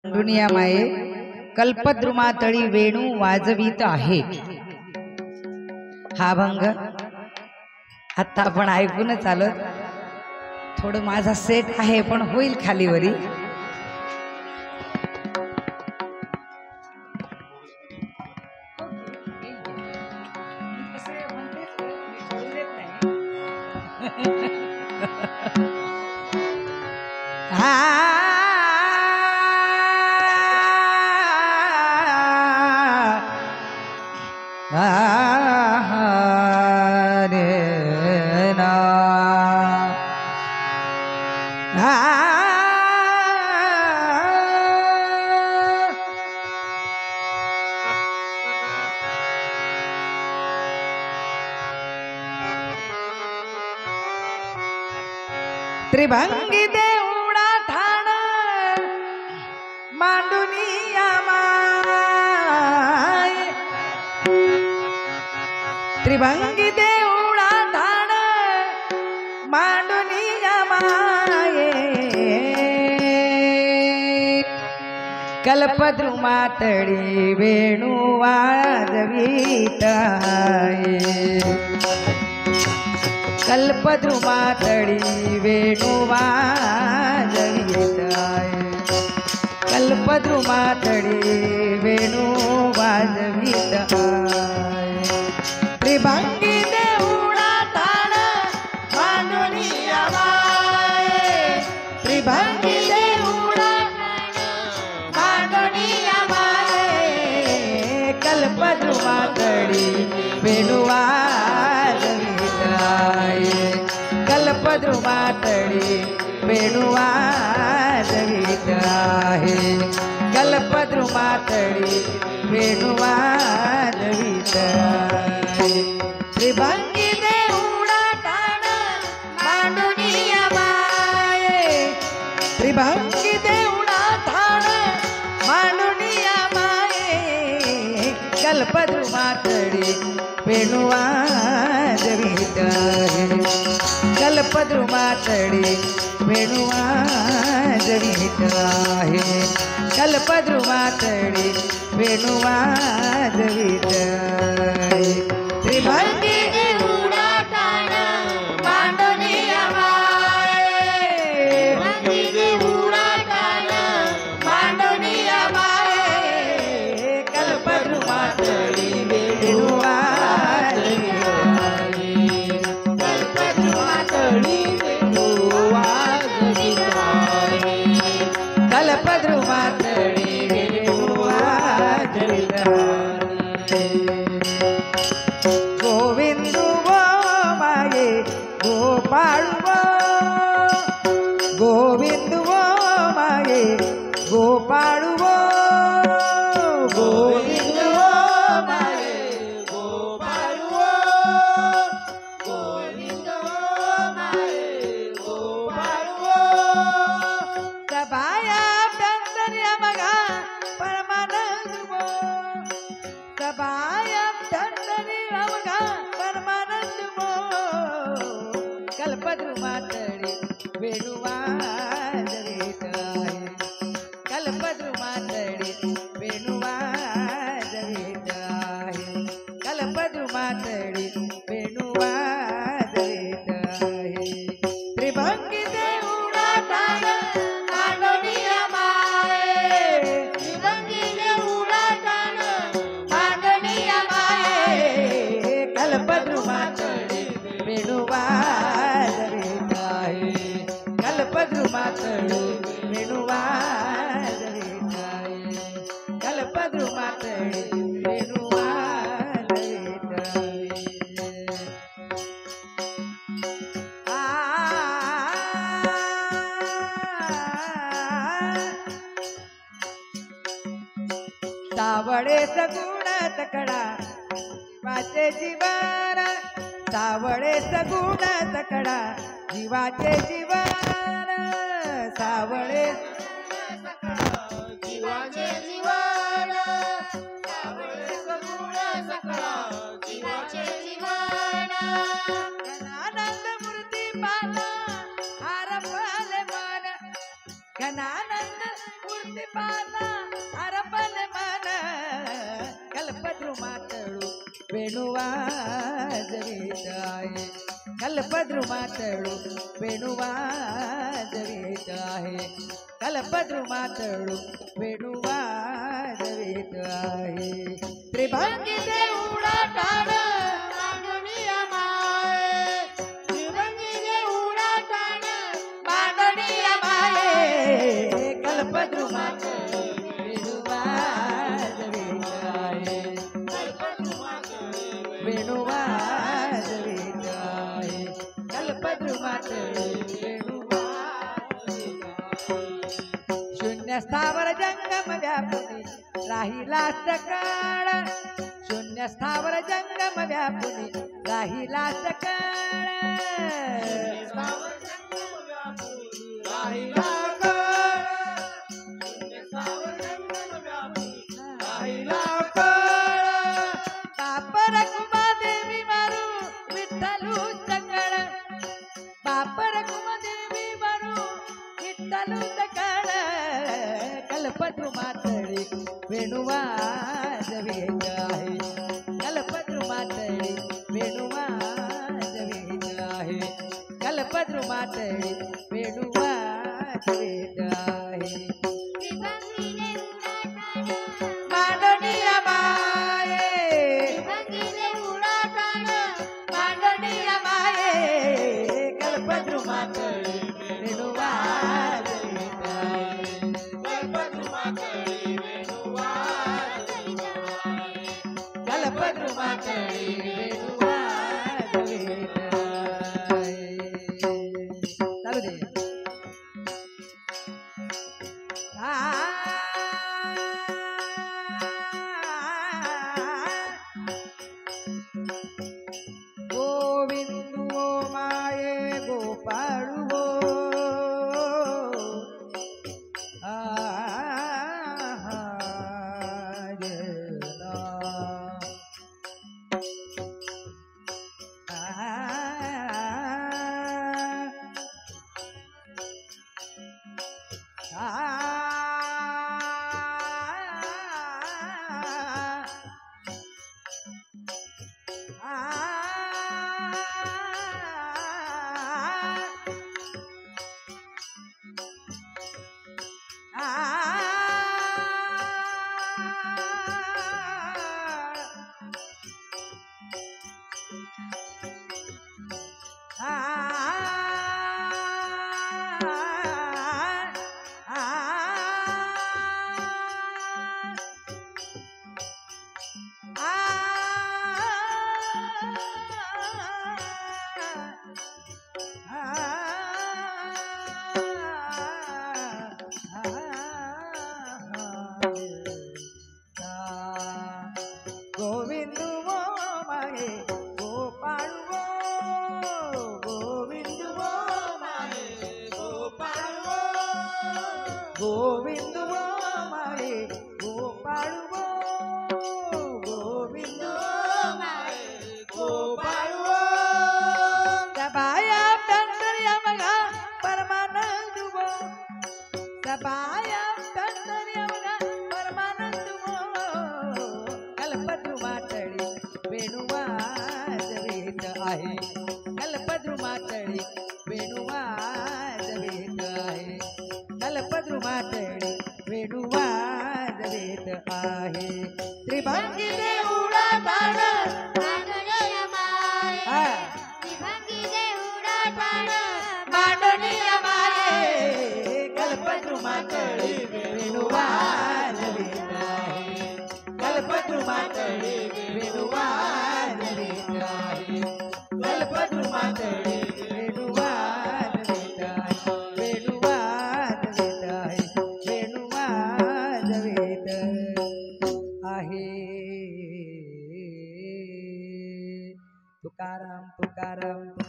दुनिया माये कल्पद्रुमातळी वेणू वाजवीत आहे। हा भंग आता आपण ऐकूनच आलो। थोडं माझा सेट आहे पण होईल खालीवरी। त्रिभंगी देवडा ठाण मांडुनिया माय, त्रिभंगी देवडा ठाण मांडुनिया माये, कल्पद्रुमातळी वेणू वाजवीत आहे। कल्पद्रुमातळी वेणू वाजवीत आहे। कल्पद्रुमातळी वेणू वाजवीत आहे। त्रिभंगी देवडा ठाण मांडुनिया माये, त्रिभंगी देवडा मांडुनिया माये, कल्पद्रुमातळी वेणू वाजवीत आहे। कल्पद्रुमातळी वेणू वाजवीत आहे। कल्पद्रुमातळी वेणू वाजवीत आहे। त्रिभंगी देवडा ठाण मांडुनिया माये, त्रिभंगी देवडा ठाण मांडुनिया माये, कल्पद्रुमातळी वेणू वाजवीत आहे। कल्पद्रुमातळी वेणू वाजवीत आहे। कल्पद्रुमातळी वेणू वाजवीत आहे। त्रिभंगी देवडा ठाण मांडुनिया माये, त्रिभंगी देवडा ठाण मांडुनिया माये, कल्पद्रुमातळी वेणू वाजवीत आहे। कल्पद्रुमातळी वेणू वाजवीत आहे। कल्पद्रुमातळी वेणू वाजवीत आहे। गोविंदू वो माये गोपाळू वो, गोविंदू वो माये गोपाळू वो, गोविंदू वो माये गोपाळू वो, गोविंदू वो माये गोपाळू वो, सबाया धंदर्या मगा परमानंद वो, सबाया धंदर्या मगा परमानंद वो, कल्पद्रुमातळी वेणू वाजवीत आहे। कल्पद्रुमातळी वेणू वाजवीत आहे। कल्पद्रुमातळी वेणू वाजवीत आहे। त्रिभंगी देवडा ठाण मांडुनिया माये, त्रिभंगी देवडा ठाण मांडुनिया माये, कल्पद्रुमातळी वेणू वाजवीत आहे। कल्पद्रुमातळी वेणू वाजवीत आहे। कल्पद्रुमातळी वेणू वाजवीत आहे। सावळे सगुण तकडा जीवाचे जीवन, सावळे सगुण तकडा जीवाचे जीवन, सावळे जीवाचे जीवन, सावळे सगुण तकडा जीवाचे जीवन, घनानंद मूर्ती पाना हरपले मन, घनानंद मूर्ती पाना माझा हरपल मन कल्पद्रुमातळू वेणू वाजवीत आहे कल्पद्रुमातळू वेणू वाजवीत आहे कल्पद्रुमातळू वेणू वाजवीत आहे त्रिभंगी देऊळा टाळ मांडणीया माये त्रिभंगी देऊळा टाळ मांडणीया माये कल्पद्रुमातळू वेणू वाजवीत आहे वेणू वाजवीत आहे कल्पद्रुमातळू वेणू शून्य स्थावर जंगम व्यापुनी राहिला सकाळ शून्य स्थावर जंगम व्यापुनी राहिला सकाळ बाप रखुमा देवी मारू विठ्ठलू सकळ बाप रखुमा देवी मारू विठ्ठलू सकळ कल्पद्रुमातळी वेणू वाजवीत आहे कल्पद्रुमातळी वेणू वाजवीत आहे कल्पद्रुमातळी वेणू वाजवीत आहे मांडणीया माये मांडणीया माये कल्पद्रुमातळी वेणू वाजवीत आहे कल्पद्रुमातळी वेणू वाजवीत आहे चालू दे गोविंदू ओ माये गोपाळू गोविंदू ओ माये गोपाळू गोविंदू ओ माये गोपाळू गोविंदू ओ माये गोपाळू गोविंदू ओ माये गोपाळू सबाया पंढर्या मगा परमानंद सबाया पंढर्या मगा परमानंद कल्पद्रुमातळी वेणू वाजवीत आहे कल्पद्रुमातळी वेणू वाजवीत आहे कल्पद्रुमातळी वेणू वाजवीत आहे त्रिभंगी देऊळा टाळ मांडणीया माये कल्पद्रुमातळी वेणू वाजवीत आहे कल्पद्रुमातळी वेणू वाजवीत आहे कल्पद्रुमातळी वेणू वाजवीत आहे वेणू वाजवीत आहे वेणू वाजवीत आहे तुकाराम तुकाराम